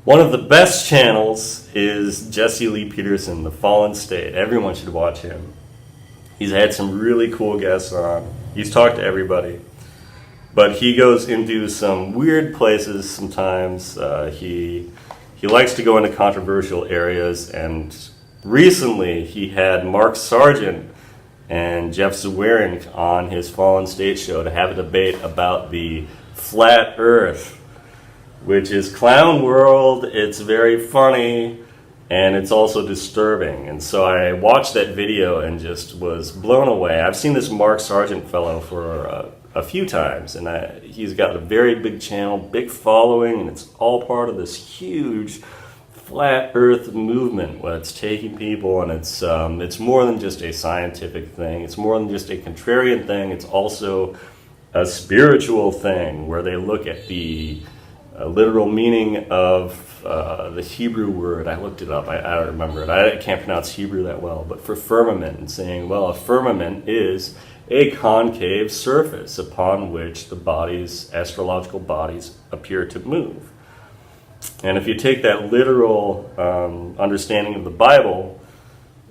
One of the best channels is Jesse Lee Peterson, The Fallen State. Everyone should watch him. He's had some really cool guests on. He's talked to everybody. But he goes into some weird places sometimes. He likes to go into controversial areas, and recently he had Mark Sargent and Jeff Zwerig on his Fallen State show to have a debate about the flat earth, which is clown world. It's very funny, and it's also disturbing. And so I watched that video and just was blown away. I've seen this Mark Sargent fellow for a few times, and he's got a very big channel, big following, and it's all part of this huge flat earth movement where it's taking people, and it's more than just a scientific thing. It's more than just a contrarian thing. It's also a spiritual thing where they look at the literal meaning of the Hebrew word. I looked it up. I don't remember it. I can't pronounce Hebrew that well. But for firmament, and saying, well, a firmament is a concave surface upon which the bodies, astrological bodies, appear to move. And if you take that literal understanding of the Bible,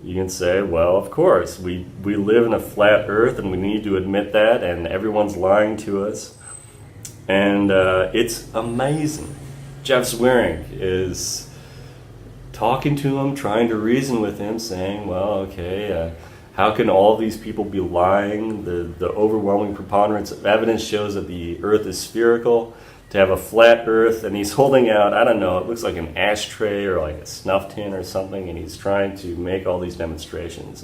you can say, well, of course, we live in a flat earth, and we need to admit that, and everyone's lying to us. And it's amazing. Jeff Zwerig is talking to him, trying to reason with him, saying, well, okay, how can all these people be lying? The overwhelming preponderance of evidence shows that the earth is spherical. To have a flat earth, and he's holding out, I don't know, it looks like an ashtray or like a snuff tin or something, and he's trying to make all these demonstrations.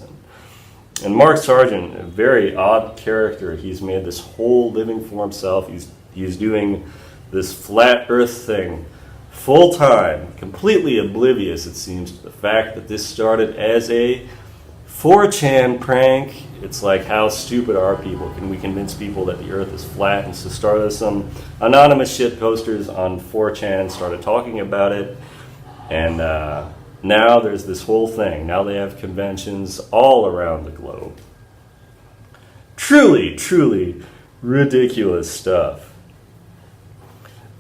And Mark Sargent, a very odd character, he's made this whole living for himself. He's doing this flat earth thing full time, completely oblivious, it seems, to the fact that this started as a 4chan prank. It's like, how stupid are people? Can we convince people that the earth is flat? And so started some anonymous shit posters on 4chan, started talking about it, and now there's this whole thing. Now they have conventions all around the globe. Truly, truly ridiculous stuff.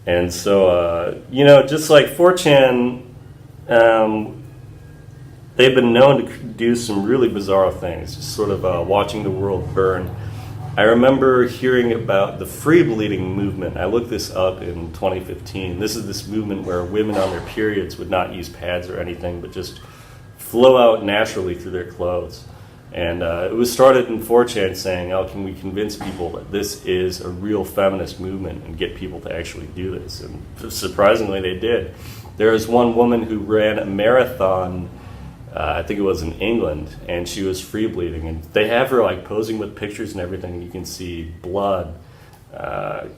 And so, just like 4chan, they've been known to do some really bizarre things, just sort of watching the world burn. I remember hearing about the free bleeding movement. I looked this up in 2015. This is this movement where women on their periods would not use pads or anything, but just flow out naturally through their clothes. And it was started in 4chan saying, oh, can we convince people that this is a real feminist movement and get people to actually do this? And surprisingly, they did. There was one woman who ran a marathon, I think it was in England, and she was free bleeding. And they have her like posing with pictures and everything, and you can see blood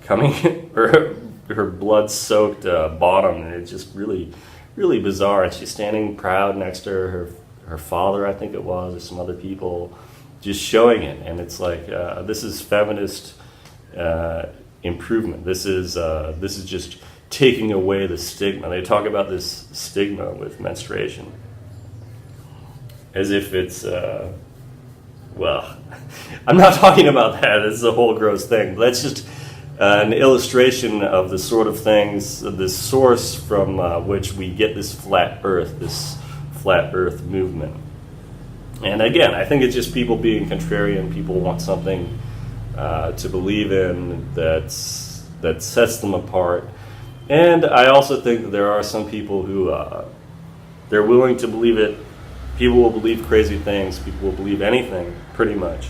coming, her blood-soaked bottom, and it's just really, really bizarre. And she's standing proud next to her father, I think it was, or some other people, just showing it. And it's like, this is feminist improvement. This is just taking away the stigma. They talk about this stigma with menstruation as if it's, well, I'm not talking about that. This is a whole gross thing. But that's just an illustration of the sort of things, this source from which we get this flat earth movement. And again, I think it's just people being contrarian. People want something to believe in that sets them apart. And I also think that there are some people who they're willing to believe it. People will believe crazy things. People will believe anything, pretty much.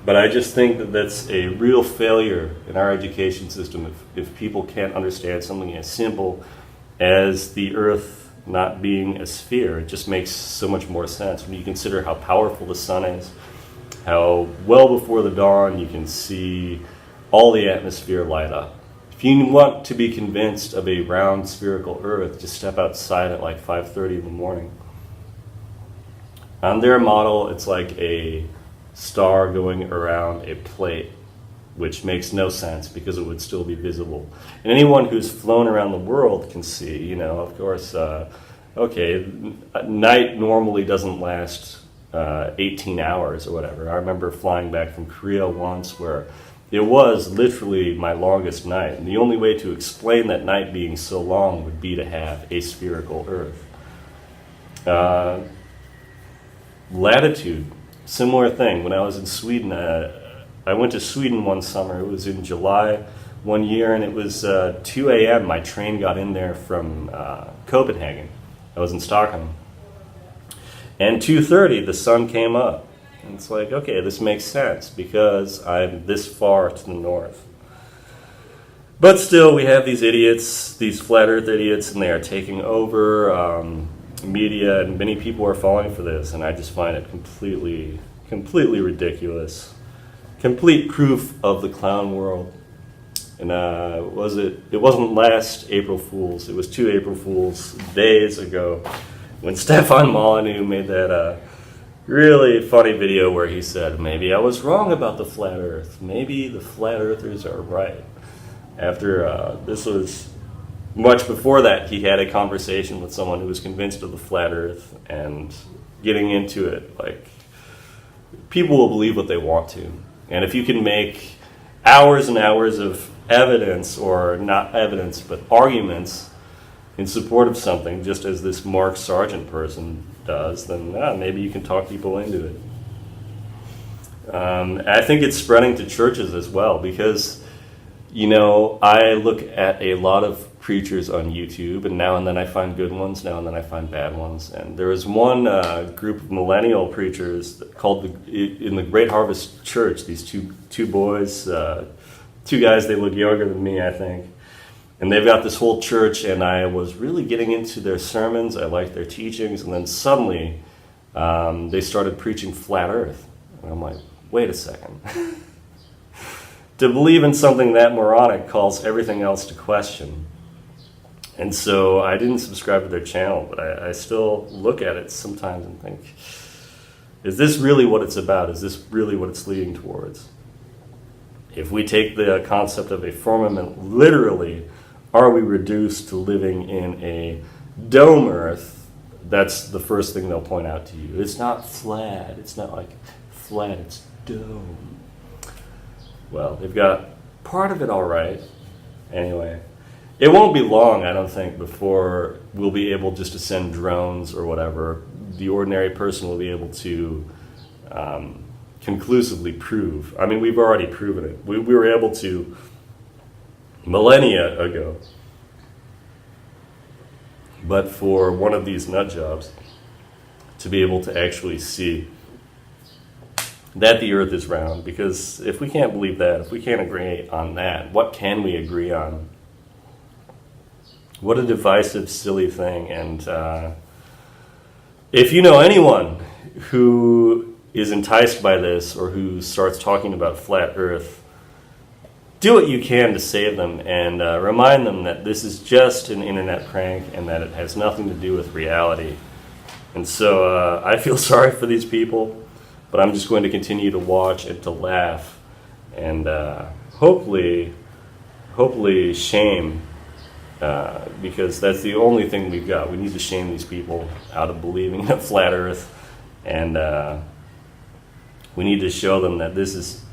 But I just think that that's a real failure in our education system if people can't understand something as simple as the earth not being a sphere. It just makes so much more sense when you consider how powerful the sun is, how well before the dawn you can see all the atmosphere light up. If you want to be convinced of a round spherical earth, just step outside at like 5:30 in the morning. On their model, it's like a star going around a plate, which makes no sense because it would still be visible. And anyone who's flown around the world can see, of course, okay, night normally doesn't last 18 hours or whatever. I remember flying back from Korea once where it was literally my longest night. And the only way to explain that night being so long would be to have a spherical Earth. Latitude, similar thing. When I was in Sweden, I went to Sweden one summer. It was in July one year, and it was 2 a.m. My train got in there from Copenhagen. I was in Stockholm. And 2:30, the sun came up. And it's like, okay, this makes sense because I'm this far to the north. But still, we have these idiots, these flat earth idiots, and they are taking over media, and many people are falling for this, and I just find it completely ridiculous. Complete proof of the clown world. And it wasn't last April Fool's, it was 2 April Fool's days ago when Stefan Molyneux made that really funny video where he said, maybe I was wrong about the flat earth. Maybe the flat earthers are right. After this was much before that, he had a conversation with someone who was convinced of the flat earth, and getting into it, like, people will believe what they want to. And if you can make hours and hours of evidence, or not evidence, but arguments in support of something, just as this Mark Sargent person does, then maybe you can talk people into it. I think it's spreading to churches as well, because, I look at a lot of preachers on YouTube, and now and then I find good ones, now and then I find bad ones. And there was one group of millennial preachers called in the Great Harvest Church, these two boys, two guys, they look younger than me, I think. And they've got this whole church, and I was really getting into their sermons. I liked their teachings, and then suddenly they started preaching flat earth. And I'm like, wait a second. To believe in something that moronic calls everything else to question. And so I didn't subscribe to their channel, but I still look at it sometimes and think, is this really what it's about? Is this really what it's leading towards? If we take the concept of a firmament literally, are we reduced to living in a dome earth? That's the first thing they'll point out to you. It's not flat. It's not like flat. It's dome. Well, they've got part of it all right. Anyway, it won't be long, I don't think, before we'll be able just to send drones or whatever. The ordinary person will be able to conclusively prove. I mean, we've already proven it. We were able to millennia ago. But for one of these nut jobs to be able to actually see that the earth is round, because if we can't believe that, if we can't agree on that, what can we agree on? What a divisive, silly thing. And if you know anyone who is enticed by this, or who starts talking about flat earth, do what you can to save them, and remind them that this is just an internet prank and that it has nothing to do with reality. And so I feel sorry for these people, but I'm just going to continue to watch and to laugh, and hopefully shame, because that's the only thing we've got. We need to shame these people out of believing in a flat earth, and we need to show them that this is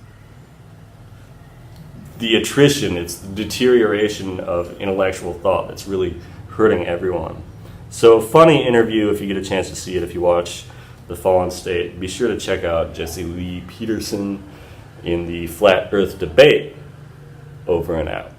the attrition, it's the deterioration of intellectual thought that's really hurting everyone. So, funny interview if you get a chance to see it, if you watch The Fallen State. Be sure to check out Jesse Lee Peterson in the Flat Earth debate. Over and out.